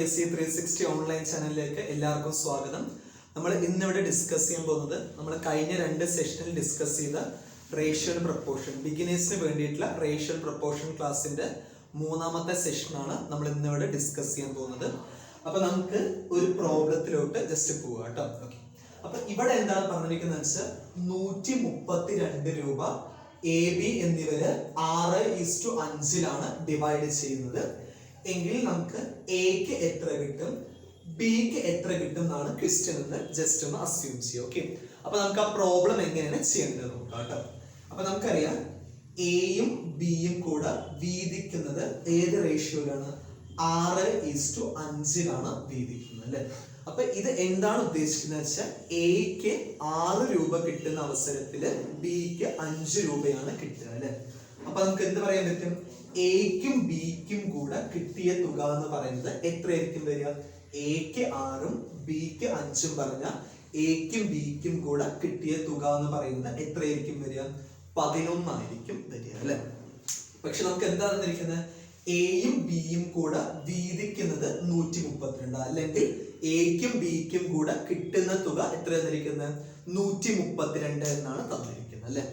LC360 online ചാനലിലേക്ക് എല്ലാവർക്കും സ്വാഗതം. നമ്മൾ ഇന്നിവിടെ ഡിസ്കസ് ചെയ്യാൻ പോകുന്നത് നമ്മൾ കഴിഞ്ഞ 2 സെഷനിൽ ഡിസ്കസ് ചെയ്ത റേഷ്യോ ആൻഡ് പ്രൊപ്പോർഷൻ, ബിഗിനേഴ്സിന് വേണ്ടിയിട്ടുള്ള റേഷ്യോ ആൻഡ് പ്രൊപ്പോർഷൻ ക്ലാസ്സിന്റെ 3ാമത്തെ സെഷനാണ് നമ്മൾ ഇന്നിവിടെ ഡിസ്കസ് ചെയ്യാൻ പോകുന്നത്. അപ്പൊ നമുക്ക് ഒരു പ്രോബ്ലത്തിലോട്ട് ജസ്റ്റ് പോവാം കേട്ടോ. ഓക്കെ, അപ്പൊ ഇവിടെ എന്താണ് പറഞ്ഞിരിക്കുന്നത് വെച്ചാൽ 132 രൂപ എ ബി എന്നിവര് 6:5 ഡിവൈഡ് ചെയ്യുന്നത് എങ്കിൽ നമുക്ക് എക്ക് എത്ര കിട്ടും, ബിക്ക് എത്ര കിട്ടും എന്നാണ് ക്വസ്റ്റ്യൻ എന്ന് ജസ്റ്റ് ഒന്ന് അസ്യൂം ചെയ്യാം. ഓക്കെ, അപ്പൊ നമുക്ക് ആ പ്രോബ്ലം എങ്ങനെയാണ് ചെയ്യേണ്ടത് നോക്കാം കേട്ടോ. അപ്പൊ നമുക്കറിയാം എയും ബിയും കൂടെ വീതിക്കുന്നത് ഏത് റേഷ്യോയിലാണ്? 6:5 വീതിക്കുന്നത് അല്ലെ. അപ്പൊ ഇത് എന്താണ് ഉദ്ദേശിക്കുന്നത് വെച്ചാൽ എക്ക് 6 രൂപ കിട്ടുന്ന അവസരത്തില് ബിക്ക് 5 രൂപയാണ് കിട്ടുക അല്ലെ. അപ്പൊ നമുക്ക് എന്ത് പറയാൻ പറ്റും? എക്കും ബിക്കും കൂടെ കിട്ടിയ തുക എന്ന് പറയുന്നത് എത്രയായിരിക്കും വരിക? എക്ക് 6ഉം ബിക്ക് 5ഉം പറഞ്ഞ എക്കും ബിക്കും കൂടെ കിട്ടിയ തുക എന്ന് പറയുന്നത് എത്രയായിരിക്കും വരിക? 11 ആയിരിക്കും വരിക അല്ലെ. പക്ഷെ നമുക്ക് എന്താ തന്നിരിക്കുന്നത്? എയും ബിയും കൂടെ വീതിക്കുന്നത് 132, അല്ലെങ്കിൽ എക്കും ബിക്കും കൂടെ കിട്ടുന്ന തുക എത്ര തന്നിരിക്കുന്നത്? 132 എന്നാണ് തന്നിരിക്കുന്നത് അല്ലെ.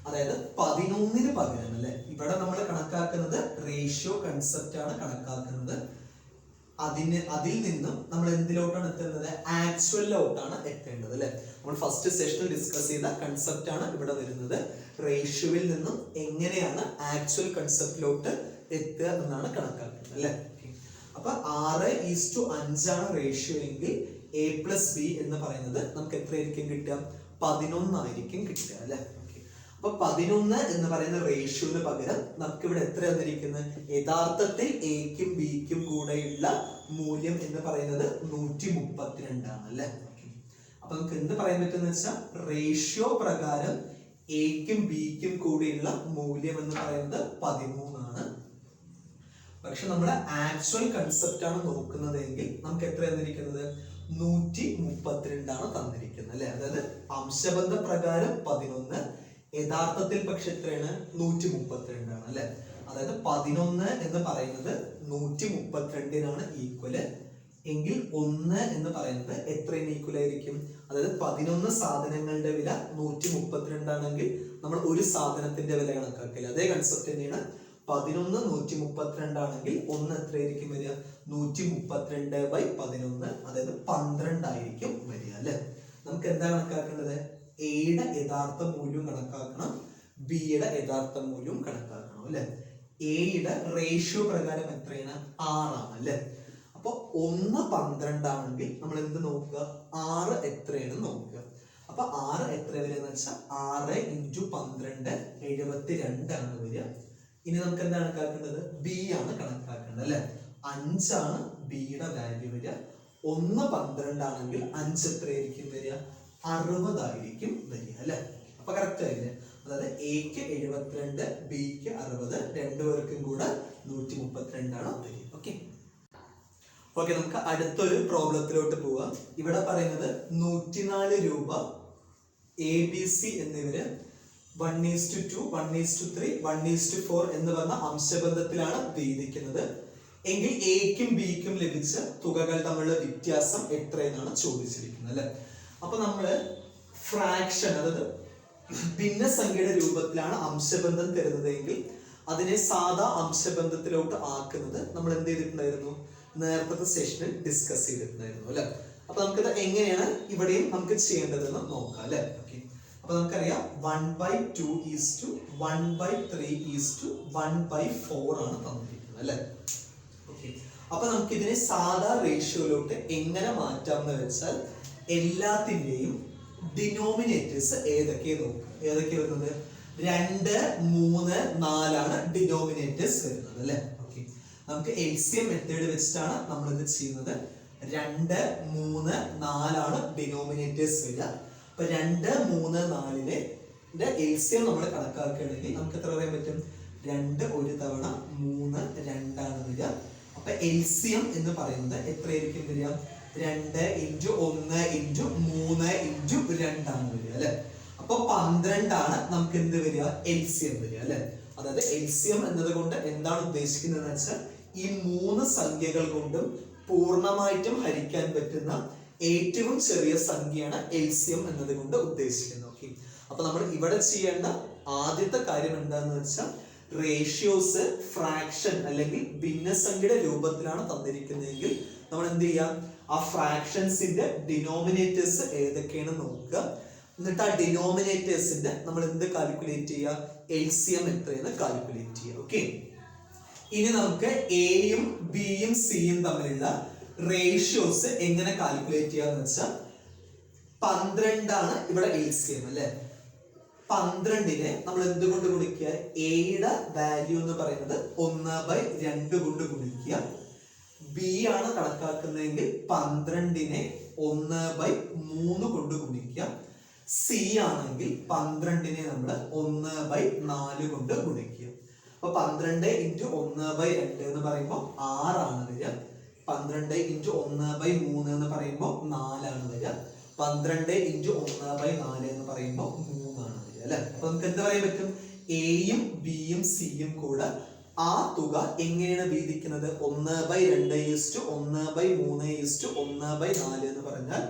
അതായത് 11ന് പകരം അല്ലെ. ഇവിടെ നമ്മൾ കണക്കാക്കുന്നത് റേഷ്യോ കൺസെപ്റ്റ് ആണ് കണക്കാക്കുന്നത്. അതിൽ നിന്നും നമ്മൾ എന്തിലോട്ടാണ് എത്തുന്നത്? ആക്ച്വലിലോട്ടാണ് എത്തേണ്ടത് അല്ലെ. നമ്മൾ ഫസ്റ്റ് സെഷനിൽ ഡിസ്കസ് ചെയ്ത കൺസെപ്റ്റ് ആണ് ഇവിടെ വരുന്നത്. റേഷ്യോയിൽ നിന്നും എങ്ങനെയാണ് ആക്ച്വൽ കൺസെപ്റ്റിലോട്ട് എത്തുക എന്നാണ് കണക്കാക്കുന്നത് അല്ലെ. അപ്പൊ 6:5 റേഷ്യോ എങ്കിൽ എ പ്ലസ് ബി എന്ന് പറയുന്നത് നമുക്ക് എത്രയായിരിക്കും കിട്ടുക? 11 ആയിരിക്കും കിട്ടുക അല്ലെ. അപ്പൊ 11 എന്ന് പറയുന്ന റേഷ്യോന് പകരം നമുക്ക് ഇവിടെ എത്ര തന്നിരിക്കുന്നത്? യഥാർത്ഥത്തിൽ എക്കും ബിക്കും കൂടെയുള്ള മൂല്യം എന്ന് പറയുന്നത് 132 ആണ് അല്ലെ. അപ്പൊ നമുക്ക് എന്ത് പറയാൻ പറ്റുന്ന വെച്ചാൽ റേഷ്യോ പ്രകാരം എക്കും ബിക്കും കൂടെയുള്ള മൂല്യം എന്ന് പറയുന്നത് 13 ആണ്. പക്ഷെ നമ്മുടെ ആക്ച്വൽ കൺസെപ്റ്റ് ആണ് നോക്കുന്നതെങ്കിൽ നമുക്ക് എത്ര തന്നിരിക്കുന്നത്? 132 ആണ് തന്നിരിക്കുന്നത് അല്ലെ. അതായത് അംശബന്ധ പ്രകാരം 11, യഥാർത്ഥത്തിൽ പക്ഷെ എത്രയാണ്? 132 ആണ് അല്ലെ. അതായത് 11 എന്ന് പറയുന്നത് 132 ഈക്വല് എങ്കിൽ 1 എന്ന് പറയുന്നത് എത്രയാണ് ഈക്വൽ ആയിരിക്കും? അതായത് 11 സാധനങ്ങളുടെ വില 132 ആണെങ്കിൽ നമ്മൾ ഒരു സാധനത്തിന്റെ വില കണക്കാക്കില്ല. അതേ കൺസെപ്റ്റ് തന്നെയാണ്. 11 132 ആണെങ്കിൽ 1 എത്രയായിരിക്കും വരിക? 132/11, അതായത് 12 ആയിരിക്കും വരിക അല്ലെ. നമുക്ക് എന്താ കണക്കാക്കേണ്ടത്? എയുടെ യഥാർത്ഥ മൂല്യം കണക്കാക്കണം, ബിയുടെ യഥാർത്ഥ മൂല്യം കണക്കാക്കണം അല്ലെ. എയുടെ റേഷ്യോ പ്രകാരം എത്രയാണ്? 6 ആണ് അല്ലെ. അപ്പൊ 1 12 ആണെങ്കിൽ നമ്മൾ എന്ത് നോക്കുക? 6 എത്രയാണ് നോക്കുക. അപ്പൊ 6 എത്ര വരിക എന്ന് വെച്ചാൽ 6 × 12 72 ആണ് വരിക. ഇനി നമുക്ക് എന്താ കണക്കാക്കേണ്ടത്? ബി ആണ് കണക്കാക്കേണ്ടത് അല്ലെ. 5 ആണ് ബിയുടെ വാല്യൂ വരിക. 1 12 ആണെങ്കിൽ 5 എത്രയായിരിക്കും വരിക? 60 ആയിരിക്കും വരിക അല്ലെ. അപ്പൊ കറക്റ്റ് ആയില്ലേ? അതായത് എക്ക് 72, ബിക്ക് 60, രണ്ടുപേർക്കും കൂടെ 132 ആണ് വരിക. ഓക്കെ, നമുക്ക് അടുത്തൊരു പ്രോബ്ലത്തിലോട്ട് പോവാം. ഇവിടെ പറയുന്നത് 104 രൂപ എ ബി സി എന്നിവര് 1:2, 1:3, 1:4 എന്ന് പറഞ്ഞ അംശബന്ധത്തിലാണ് വീതിക്കുന്നത് എങ്കിൽ എക്കും ബിക്കും ലഭിച്ച തുകകൾ തമ്മിലുള്ള വ്യത്യാസം എത്രയെന്നാണ് ചോദിച്ചിരിക്കുന്നത് അല്ലെ. അപ്പൊ നമ്മള് ഫ്രാക്ഷൻ, അതായത് ഭിന്നസംഖ്യയുടെ രൂപത്തിലാണ് അംശബന്ധം തരുന്നതെങ്കിൽ അതിനെ സാധാ അംശബന്ധത്തിലോട്ട് ആക്കുന്നത് നമ്മൾ എന്ത് ചെയ്തിട്ടുണ്ടായിരുന്നു? നേരത്തെ സെഷനിൽ ഡിസ്കസ് ചെയ്തിട്ടുണ്ടായിരുന്നു അല്ലെ. അപ്പൊ നമുക്കിത് എങ്ങനെയാണ് ഇവിടെയും നമുക്ക് ചെയ്യേണ്ടതെന്ന് നോക്കാം അല്ലെ. അപ്പൊ നമുക്കറിയാം 1/2 1/3 1/4 ആണ് തന്നിരിക്കുന്നത് അല്ലെ. അപ്പൊ നമുക്ക് ഇതിനെ സാധാ റേഷ്യോയിലോട്ട് എങ്ങനെ മാറ്റാം എന്ന് വെച്ചാൽ എല്ലാത്തിന്റെയും ഡിനോമിനേറ്റേഴ്സ് ഏതൊക്കെ നോക്കുക. ഏതൊക്കെ വരുന്നത്? 2, 3, 4 ആണ് ഡിനോമിനേറ്റേഴ്സ് വരുന്നത് അല്ലെ. ഓക്കെ, നമുക്ക് LCM മെത്തേഡ് വെച്ചിട്ടാണ് നമ്മൾ ഇത് ചെയ്യുന്നത്. 2, 3, 4 ആണ് ഡിനോമിനേറ്റേഴ്സ് വരിക. അപ്പൊ 2, 3, 4ന്റെ LCM നമ്മൾ കണക്കാക്കുകയാണെങ്കിൽ നമുക്ക് എത്ര പറയാൻ പറ്റും? 2 ഒരു തവണ 3 2 ആണ് വരിക. അപ്പൊ LCM എന്ന് പറയുന്നത് എത്രയായിരിക്കും വരിക? 2 × 1 × 3 × 2 ആണ് വരിക അല്ലെ. അപ്പൊ 12 ആണ് നമുക്ക് എന്ത് വരിക? LCM വരിക അല്ലെ. അതായത് LCM എന്നതുകൊണ്ട് എന്താണ് ഉദ്ദേശിക്കുന്നത് വെച്ചാൽ ഈ 3 സംഖ്യകൾ കൊണ്ടും പൂർണ്ണമായിട്ടും ഹരിക്കാൻ പറ്റുന്ന ഏറ്റവും ചെറിയ സംഖ്യയാണ് LCM എന്നതുകൊണ്ട് ഉദ്ദേശിക്കുന്നത്. ഓക്കെ, അപ്പൊ നമ്മൾ ഇവിടെ ചെയ്യേണ്ട ആദ്യത്തെ കാര്യം എന്താന്ന് വെച്ചാൽ റേഷ്യോസ് ഫ്രാക്ഷൻ അല്ലെങ്കിൽ ഭിന്നസംഖ്യയുടെ രൂപത്തിലാണ് തന്നിരിക്കുന്നതെങ്കിൽ നമ്മൾ എന്ത് ചെയ്യാം, ആ ഫ്രാക്ഷൻസിന്റെ ഡിനോമിനേറ്റേഴ്സ് ഏതൊക്കെയാണ് നോക്കുക. എന്നിട്ട് ആ ഡിനോമിനേറ്റേഴ്സിന്റെ നമ്മൾ എന്ത് കാൽക്കുലേറ്റ് ചെയ്യുക, LCM എത്രയെന്ന് കാൽക്കുലേറ്റ് ചെയ്യുക. ഓക്കെ, ഇനി നമുക്ക് എയും ബിയും സിയും തമ്മിലുള്ള റേഷ്യോസ് എങ്ങനെ കാൽക്കുലേറ്റ് ചെയ്യാന്ന് വെച്ചാൽ 12 ഇവിടെ LCM അല്ലെ. 12നെ നമ്മൾ എന്തുകൊണ്ട് ഗുണിക്കുക, എയുടെ വാല്യൂ എന്ന് പറയുന്നത് 1/2 കൊണ്ട് ഗുണിക്കുക. ബി ആണ് കണക്കാക്കുന്നതെങ്കിൽ 12നെ 1/3 കൊണ്ട് ഗുണിക്കുക. സി ആണെങ്കിൽ 12നെ നമ്മൾ 1/4 കൊണ്ട് ഗുണിക്കുക. അപ്പൊ 12 × 1/2 എന്ന് പറയുമ്പോൾ 6 ആണ് വരിക. 12 × 1/3 എന്ന് പറയുമ്പോൾ 4 ആണ് വരിക. 12 × 1/4 എന്ന് പറയുമ്പോൾ 3 ആണ് വരിക അല്ലെ. അപ്പൊ നമുക്ക് എന്താ പറയാൻ പറ്റും, എയും ബിയും സിയും കൂടെ ആ തുക എങ്ങനെയാണ് വീതിക്കുന്നത്, 1/2 1/3 1/4 എന്ന് പറഞ്ഞാൽ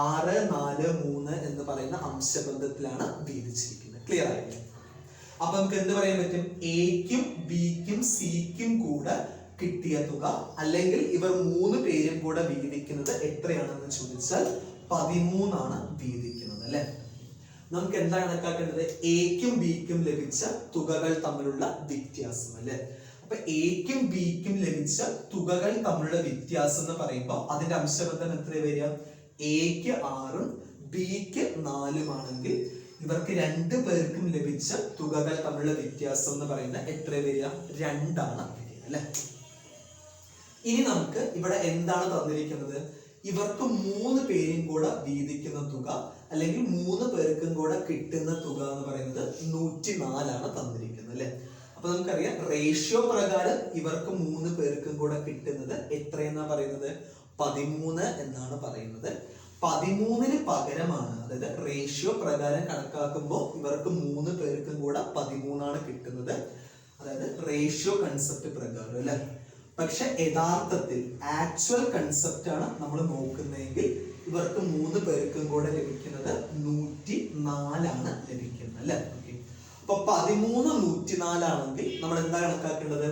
6, 4, 3 എന്ന് പറയുന്ന അംശബന്ധത്തിലാണ് വീതിച്ചിരിക്കുന്നത്. ക്ലിയർ ആയില്ലേ? അപ്പൊ നമുക്ക് എന്ത് പറയാൻ പറ്റും, എക്കും ബിക്കും സിക്കും കൂടെ കിട്ടിയ തുക അല്ലെങ്കിൽ ഇവർ 3 പേരും കൂടെ വീതിക്കുന്നത് എത്രയാണെന്ന് ചോദിച്ചാൽ 13 ആണ് വീതിക്കുന്നത് അല്ലെ. നമുക്ക് എന്താ കണക്കാക്കേണ്ടത്, എക്കും ബിക്കും ലഭിച്ച തുകകൾ തമ്മിലുള്ള വ്യത്യാസം അല്ലെ. അപ്പൊ എക്കും ബിക്കും ലഭിച്ച തുകകൾ തമ്മിലുള്ള വ്യത്യാസം എന്ന് പറയുമ്പോൾ അതിന്റെ അംശബന്ധം എത്ര വരിക, എക്ക് 6ഉം ബിക്ക് 4ഉം ആണെങ്കിൽ ഇവർക്ക് 2 പേർക്കും ലഭിച്ച തുകകൾ തമ്മിലുള്ള വ്യത്യാസം എന്ന് പറയുന്നത് എത്ര വരിക, 2 ആണ് വരിക അല്ലെ. ഇനി നമുക്ക് ഇവിടെ എന്താണ് തന്നിരിക്കുന്നത്, ഇവർക്ക് 3 പേരും കൂടെ വീതിക്കുന്ന തുക അല്ലെങ്കിൽ 3 പേർക്കും കൂടെ കിട്ടുന്ന തുക എന്ന് പറയുന്നത് 104 ആണ് തന്നിരിക്കുന്നത് അല്ലെ. അപ്പൊ നമുക്കറിയാം റേഷ്യോ പ്രകാരം ഇവർക്ക് 3 പേർക്കും കൂടെ കിട്ടുന്നത് എത്രയെന്നാ പറയുന്നത്, 13 എന്നാണ് പറയുന്നത്. 13ന് പകരമാണ്, അതായത് റേഷ്യോ പ്രകാരം കണക്കാക്കുമ്പോൾ ഇവർക്ക് 3 പേർക്കും കൂടെ 13 ആണ് കിട്ടുന്നത്, അതായത് റേഷ്യോ കൺസെപ്റ്റ് പ്രകാരം അല്ലെ. പക്ഷെ യഥാർത്ഥത്തിൽ ആക്ച്വൽ കൺസെപ്റ്റ് ആണ് നമ്മൾ നോക്കുന്നതെങ്കിൽ ഇവർക്ക് 3 പേർക്കും കൂടെ ലഭിക്കുന്നത് 104 ആണ് ലഭിക്കുന്നത് അല്ലെ. അപ്പൊ 13 104 ആണെങ്കിൽ നമ്മൾ എന്താ കണക്കാക്കേണ്ടത്,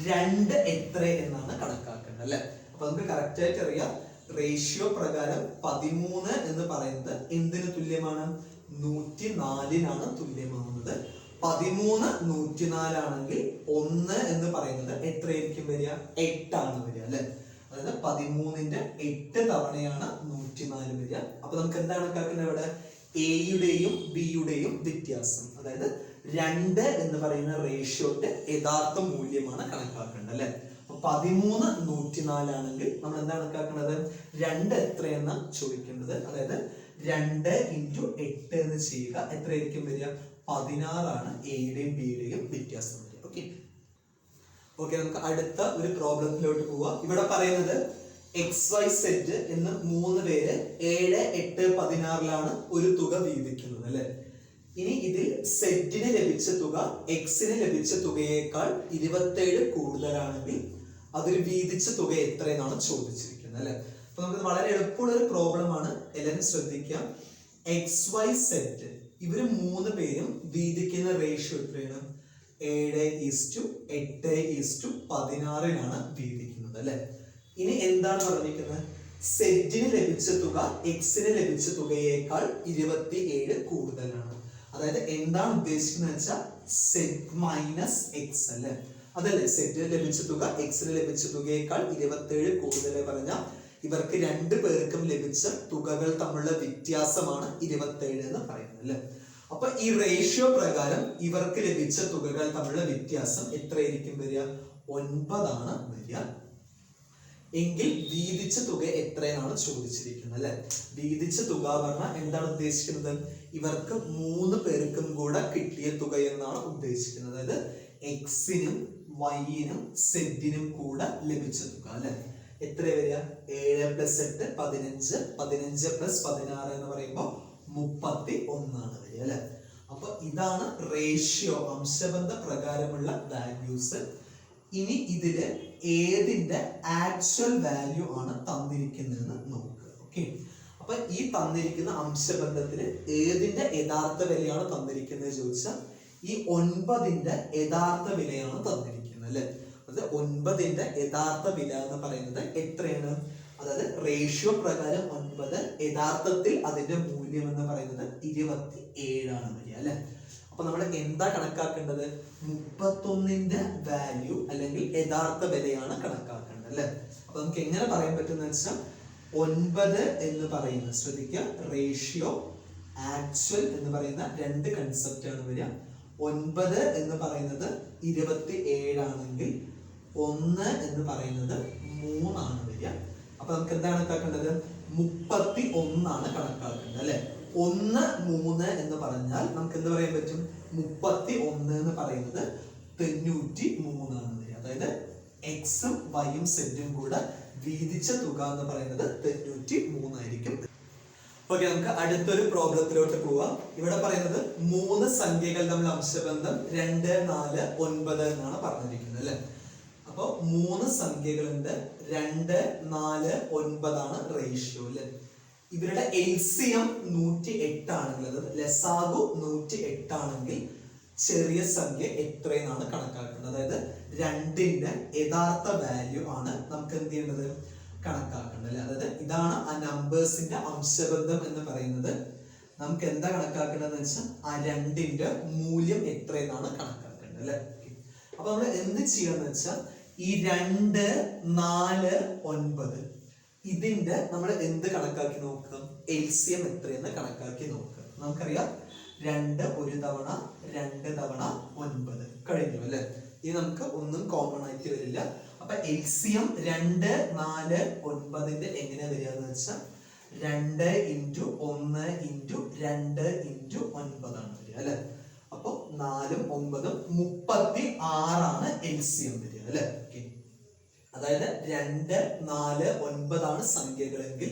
2 എത്ര എന്നാണ് കണക്കാക്കേണ്ടത് അല്ലെ. അപ്പൊ നമുക്ക് കറക്റ്റ് ആയിട്ട് അറിയാം, റേഷ്യോ പ്രകാരം 13 എന്ന് പറയുന്നത് എന്തിന് തുല്യമാണ്, 104നാണ് തുല്യമാകുന്നത്. 13 104 ആണെങ്കിൽ 1 എന്ന് പറയുന്നത് എത്രയായിരിക്കും വരിക, 8 ആണ് വരിക അല്ലെ. അതായത് 13ന്റെ 8 തവണയാണ് 104 വരിക. അപ്പൊ നമുക്ക് എന്താണ് കണക്കാക്കുന്നത്, ഇവിടെ എയുടെയും ബിയുടെയും വ്യത്യാസം, അതായത് 2 എന്ന് പറയുന്ന റേഷ്യോന്റെ യഥാർത്ഥ മൂല്യമാണ് കണക്കാക്കേണ്ടത് അല്ലെ. 13 104 ആണെങ്കിൽ നമ്മൾ എന്താണ് കണക്കാക്കുന്നത്, 2 എത്രയെന്ന ചോദിക്കേണ്ടത്, അതായത് 2 × 8 എന്ന് ചെയ്യുക, എത്രയായിരിക്കും വരിക, 16 ആണ് എയുടെയും ബിയുടെയും വ്യത്യാസം വരിക. ഓക്കെ ഓക്കെ, നമുക്ക് അടുത്ത ഒരു പ്രോബ്ലത്തിലോട്ട് പോവാം. ഇവിടെ പറയുന്നത് XYZ എന്ന് 3 പേര് 7, 8, 16ലാണ് ഒരു തുക വീതിക്കുന്നത് അല്ലെ. ഇനി ഇതിൽ സെറ്റിന് ലഭിച്ച തുക എക്സിന് ലഭിച്ച തുകയേക്കാൾ 27 കൂടുതലാണെങ്കിൽ അതൊരു വീതിച്ച തുക എത്രയെന്നാണ് ചോദിച്ചിരിക്കുന്നത് അല്ലെ. അപ്പൊ നമുക്ക് വളരെ എളുപ്പമുള്ള ഒരു പ്രോബ്ലം ആണ്, എല്ലാവരും ശ്രദ്ധിക്കാം. XYZ ഇവര് 3 പേരും വീതിക്കുന്ന റേഷ്യോ എത്രയാണ്, 7:8:16ലാണ് വീതിക്കുന്നത് അല്ലെ. ഇനി എന്താണ് പറഞ്ഞിരിക്കുന്നത്, സെറ്റിന് ലഭിച്ച തുക എക്സിന് ലഭിച്ച തുകയേക്കാൾ 27 കൂടുതലാണ്. അതായത് എന്താണ് ഉദ്ദേശിക്കുന്നത് വെച്ചാൽ സെറ്റ് മൈനസ് എക്സ് അല്ലെ, അതല്ലേ. സെറ്റിന് ലഭിച്ച തുക എക്സിന് ലഭിച്ച തുകയേക്കാൾ 27 കൂടുതൽ പറഞ്ഞാൽ ഇവർക്ക് 2 പേർക്കും ലഭിച്ച തുകകൾ തമ്മിലുള്ള വ്യത്യാസമാണ് 27 എന്ന് പറയുന്നത് അല്ലെ. അപ്പൊ ഈ റേഷ്യോ പ്രകാരം ഇവർക്ക് ലഭിച്ച തുകകൾ തമ്മിലുള്ള വ്യത്യാസം എത്രയായിരിക്കും വരിക, 9 ആണ് വരിക. എങ്കിൽ വീതിച്ച തുക എത്രയാണ് ചോദിച്ചിരിക്കുന്നത് അല്ലെ. വീതിച്ച തുക പറഞ്ഞാൽ എന്താണ് ഉദ്ദേശിക്കുന്നത്, ഇവർക്ക് 3 പേർക്കും കൂടെ കിട്ടിയ തുക എന്നാണ് ഉദ്ദേശിക്കുന്നത്. അതായത് എക്സിനും വൈനും സെറ്റിനും കൂടെ ലഭിച്ച തുക അല്ലെ. എത്ര വരിക, 7 + 8 15, 15 + 16 എന്ന് പറയുമ്പോൾ 31 ആണ് വരിക അല്ലെ. അപ്പൊ ഇതാണ് റേഷ്യോ അംശബന്ധ പ്രകാരമുള്ള വാല്യൂസ്. ഇനി ഇതില് ഏതിന്റെ ആക്ച്വൽ വാല്യൂ ആണ് തന്നിരിക്കുന്നതെന്ന് നോക്കുക. ഓക്കെ, അപ്പൊ ഈ തന്നിരിക്കുന്ന അംശബന്ധത്തിന് ഏതിന്റെ യഥാർത്ഥ വിലയാണ് തന്നിരിക്കുന്നത് ചോദിച്ചാൽ ഈ 9ന്റെ യഥാർത്ഥ വിലയാണ് തന്നിരിക്കുന്നത് അല്ലെ. അത് 9ന്റെ യഥാർത്ഥ വില എന്ന് പറയുന്നത് എത്രയാണ്? അതായത് റേഷ്യോ പ്രകാരം 9 യഥാർത്ഥത്തിൽ അതിന്റെ മൂല്യം എന്ന് പറയുന്നത് 27 ആണ് വരിക അല്ലെ. അപ്പൊ നമ്മൾ എന്താ കണക്കാക്കേണ്ടത്? 31ന്റെ വാല്യൂ അല്ലെങ്കിൽ യഥാർത്ഥ വിലയാണ് കണക്കാക്കേണ്ടത് അല്ലെ. അപ്പൊ നമുക്ക് എങ്ങനെ പറയാൻ പറ്റുന്ന വെച്ചാൽ 9 എന്ന് പറയുന്നത്, ശ്രദ്ധിക്കുക, റേഷ്യോ ആക്ച്വൽ എന്ന് പറയുന്ന രണ്ട് കൺസെപ്റ്റ് ആണ് വരിക. 9 എന്ന് പറയുന്നത് 27 ആണെങ്കിൽ 1 എന്ന് പറയുന്നത് 3 ആണ് വരിക. അപ്പൊ നമുക്ക് എന്താണ് കണക്കാക്കേണ്ടത്? 31 ആണ് കണക്കാക്കേണ്ടത് അല്ലെ. 1 3 എന്ന് പറഞ്ഞാൽ നമുക്ക് എന്ത് പറയാൻ പറ്റും? 31 എന്ന് പറയുന്നത് 93 ആണ് വരിക. അതായത് എക്സും വൈയും സെറ്റും കൂടെ വീതിച്ച തുക എന്ന് പറയുന്നത് 93 ആയിരിക്കും. ഓക്കെ, നമുക്ക് അടുത്തൊരു പ്രോബ്ലത്തിലോട്ട് പോവാം. ഇവിടെ പറയുന്നത് 3 സംഖ്യകൾ തമ്മിൽ അംശബന്ധം 2, 4, 9 എന്നാണ് പറഞ്ഞിരിക്കുന്നത് അല്ലെ. അപ്പൊ 3 സംഖ്യകളുണ്ട്, 2, 4, 9 ആണ് റേഷ്യോ അല്ലെ. ഇവരുടെ LCM 108 ആണെങ്കിൽ, അതായത് ലസാഗു 108 ആണെങ്കിൽ ചെറിയ സംഖ്യ എത്രയെന്നാണ് കണക്കാക്കുന്നത്. അതായത് 2ന്റെ യഥാർത്ഥ വാല്യൂ ആണ് നമുക്ക് എന്ത് ചെയ്യേണ്ടത്? കണക്കാക്കേണ്ടത് അല്ലെ. അതായത് ഇതാണ് ആ നമ്പേഴ്സിന്റെ അംശബന്ധം എന്ന് പറയുന്നത്. നമുക്ക് എന്താ കണക്കാക്കേണ്ടതെന്ന് വെച്ചാൽ ആ 2ന്റെ മൂല്യം എത്രയെന്നാണ് കണക്കാക്കേണ്ടത് അല്ലെ. അപ്പൊ നമ്മൾ എന്ത് ചെയ്യാന്ന് വെച്ചാൽ ഈ 2, 4, 9 ഇതിന്റെ നമ്മൾ എന്ത് കണക്കാക്കി നോക്കാം? LCM എത്രയെന്ന് കണക്കാക്കി നോക്കുക. നമുക്കറിയാം 2 ഒരു തവണ 2 തവണ 9 കഴിഞ്ഞു അല്ലെ. ഇത് നമുക്ക് ഒന്നും കോമൺ ആയിട്ട് വരില്ല. അപ്പൊ LCM 2, 4, 9ന്റെ എങ്ങനെ വരിക എന്ന് വെച്ചാൽ 2 × 1 × 2 × 9 ആണ് വരിക അല്ലെ. അപ്പൊ 4ഉം 9ഉം 36 ആണ് LCM വരിക അല്ലെ. അതായത് 2, 4, 9 ആണ് സംഖ്യകളെങ്കിൽ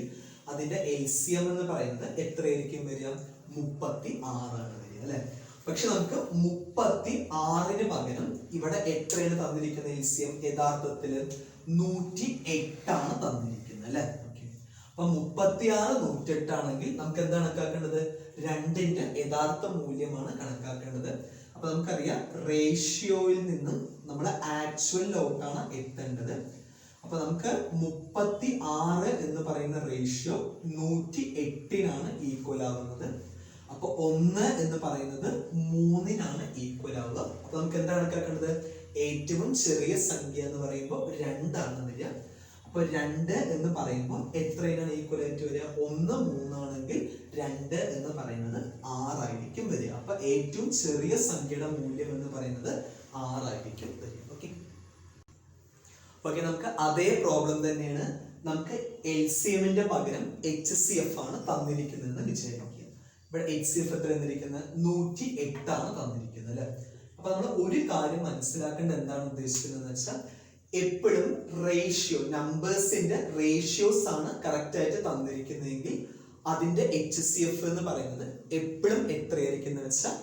അതിന്റെ LCM എന്ന് പറയുന്നത് എത്രയായിരിക്കും വരിക? 36 ആണ് വരിക അല്ലെ. പക്ഷെ നമുക്ക് 36ന് പകരം ഇവിടെ എത്രയാണ് തന്നിരിക്കുന്ന LCM? യഥാർത്ഥത്തില് 108 ആണ് തന്നിരിക്കുന്നത് അല്ലെ. അപ്പൊ 36 108 ആണെങ്കിൽ നമുക്ക് എന്താണ് കണക്കാക്കേണ്ടത്? 2ന്റെ യഥാർത്ഥ മൂല്യമാണ് കണക്കാക്കേണ്ടത്. അപ്പൊ നമുക്കറിയാം റേഷ്യോയിൽ നിന്നും നമ്മൾ ആക്ച്വലിലോട്ടാണ് എത്തേണ്ടത്. അപ്പൊ നമുക്ക് 36 എന്ന് പറയുന്ന റേഷ്യോ 108നാണ് ഈക്വൽ ആവുന്നത്. അപ്പൊ 1 എന്ന് പറയുന്നത് 3നാണ് ഈക്വൽ ആവുക. അപ്പൊ നമുക്ക് എന്താണ് കണക്കാക്കേണ്ടത്? ഏറ്റവും ചെറിയ സംഖ്യ എന്ന് പറയുമ്പോൾ 2 ആണ് വരിക. അപ്പൊ 2 എന്ന് പറയുമ്പോൾ എത്രയാണ് ഈക്വൽ ആയിട്ട് വരിക? 1 3 ആണെങ്കിൽ 2 എന്ന് പറയുന്നത് 6 ആയിരിക്കും വരിക. അപ്പൊ ഏറ്റവും ചെറിയ സംഖ്യയുടെ മൂല്യം എന്ന് പറയുന്നത് 6 ആയിരിക്കും വരിക. ഓക്കെ, നമുക്ക് അതേ പ്രോബ്ലം തന്നെയാണ്. നമുക്ക് LCMന്റെ പകരം HCF ആണ് തന്നിരിക്കുന്നതെന്ന് വിചാരിക്കുക. ഇവിടെ HCF എത്ര തന്നിരിക്കുന്നത്? 108 ആണ് തന്നിരിക്കുന്നത് അല്ലെ. അപ്പൊ നമ്മൾ ഒരു കാര്യം മനസ്സിലാക്കേണ്ട എന്താണ് ഉദ്ദേശിക്കുന്നത് വെച്ചാൽ എപ്പോഴും റേഷ്യോ, നമ്പേഴ്സിന്റെ റേഷ്യോസ് ആണ് കറക്റ്റ് ആയിട്ട് തന്നിരിക്കുന്നതെങ്കിൽ അതിന്റെ HCF എന്ന് പറയുന്നത് എപ്പോഴും എത്രയായിരിക്കും വെച്ചാൽ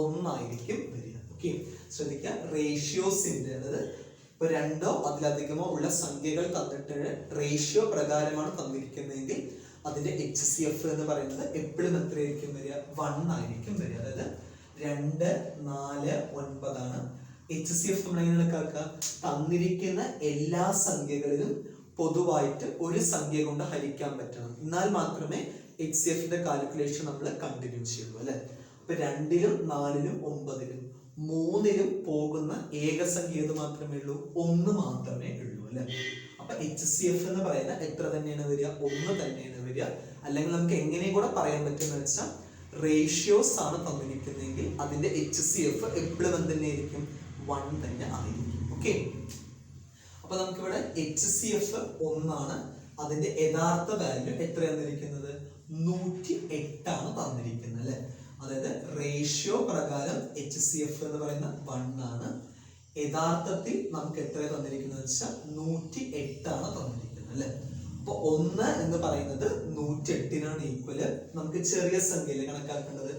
1 ആയിരിക്കും വരിക. ഓക്കെ, ശ്രദ്ധിക്കുക, റേഷ്യോസിന്റെ, അതായത് ഇപ്പൊ 2ഓ അതിലധികമോ ഉള്ള സംഖ്യകൾ തന്നിട്ട് റേഷ്യോ പ്രകാരമാണ് തന്നിരിക്കുന്നതെങ്കിൽ അതിന്റെ HCF എന്ന് പറയുന്നത് എപ്പോഴും എത്രയായിരിക്കും വരിക? 1 ആയിരിക്കും വരിക. അതായത് 2, 4, 9 ആണ് HCF. നമ്മൾ എങ്ങനെ കണക്കാക്കുക? തന്നിരിക്കുന്ന എല്ലാ സംഖ്യകളിലും പൊതുവായിട്ട് ഒരു സംഖ്യ കൊണ്ട് ഹരിക്കാൻ പറ്റണം, എന്നാൽ മാത്രമേ HCFന്റെ കാൽക്കുലേഷൻ നമ്മൾ കണ്ടിന്യൂ ചെയ്യുള്ളൂ അല്ലെ. അപ്പൊ 2ലും 4ലും 9ലും 3ലും പോകുന്ന ഏകസംഖ്യ ഏത് മാത്രമേ ഉള്ളൂ? 1 മാത്രമേ ഉള്ളൂ അല്ലെ. അപ്പൊ HCF എന്ന് പറയുന്നത് എത്ര തന്നെയാണ് വരിക? 1 തന്നെയാണ് വരിക. അല്ലെങ്കിൽ നമുക്ക് എങ്ങനെയും കൂടെ പറയാൻ പറ്റുന്ന വെച്ചാൽ റേഷ്യോസ് ആണ് തന്നിരിക്കുന്നതെങ്കിൽ അതിന്റെ HCF എപ്പോഴും എന്ത് തന്നെയായിരിക്കും? 1 തന്നെ ആയിരിക്കും. ഓക്കെ, അപ്പൊ നമുക്കിവിടെ HCF 1 ആണ്. അതിന്റെ യഥാർത്ഥ വാല്യൂ എത്ര തന്നിരിക്കുന്നത്? 108 ആണ് തന്നിരിക്കുന്നത് അല്ലെ. അതായത് റേഷ്യോ പ്രകാരം HCF എന്ന് പറയുന്ന 1 ആണ്. യഥാർത്ഥത്തിൽ നമുക്ക് എത്ര തന്നിരിക്കുന്നത് വെച്ചാൽ 108 ആണ് തന്നിരിക്കുന്നത് അല്ലെ. അപ്പൊ 1 എന്ന് പറയുന്നത് 108നാണ് ഈക്വല്. നമുക്ക് ചെറിയ സംഖ്യയിൽ കണക്കാക്കേണ്ടത്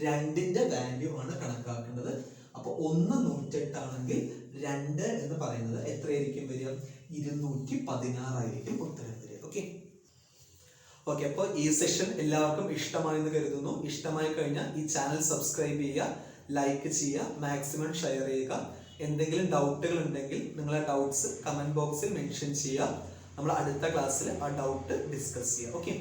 2ന്റെ വാല്യൂ ആണ് കണക്കാക്കേണ്ടത്. അപ്പൊ അപ്പൊ 1 108 ആണെങ്കിൽ 2 എന്ന് പറയുന്നത് എത്രയായിരിക്കും വരിക? 216 ആയിരിക്കും ഉത്തരം വരിക. ഓക്കെ ഓക്കെ, അപ്പോൾ ഈ സെഷൻ എല്ലാവർക്കും ഇഷ്ടമായെന്ന് കരുതുന്നു. ഇഷ്ടമായി കഴിഞ്ഞാൽ ഈ ചാനൽ സബ്സ്ക്രൈബ് ചെയ്യുക, ലൈക്ക് ചെയ്യുക, മാക്സിമം ഷെയർ ചെയ്യുക. എന്തെങ്കിലും ഡൗട്ടുകൾ ഉണ്ടെങ്കിൽ നിങ്ങളെ ഡൗട്ട്സ് കമന്റ് ബോക്സിൽ മെൻഷൻ ചെയ്യുക. നമ്മൾ അടുത്ത ക്ലാസ്സിൽ ആ ഡൗട്ട് ഡിസ്കസ് ചെയ്യാം. ഓക്കെ.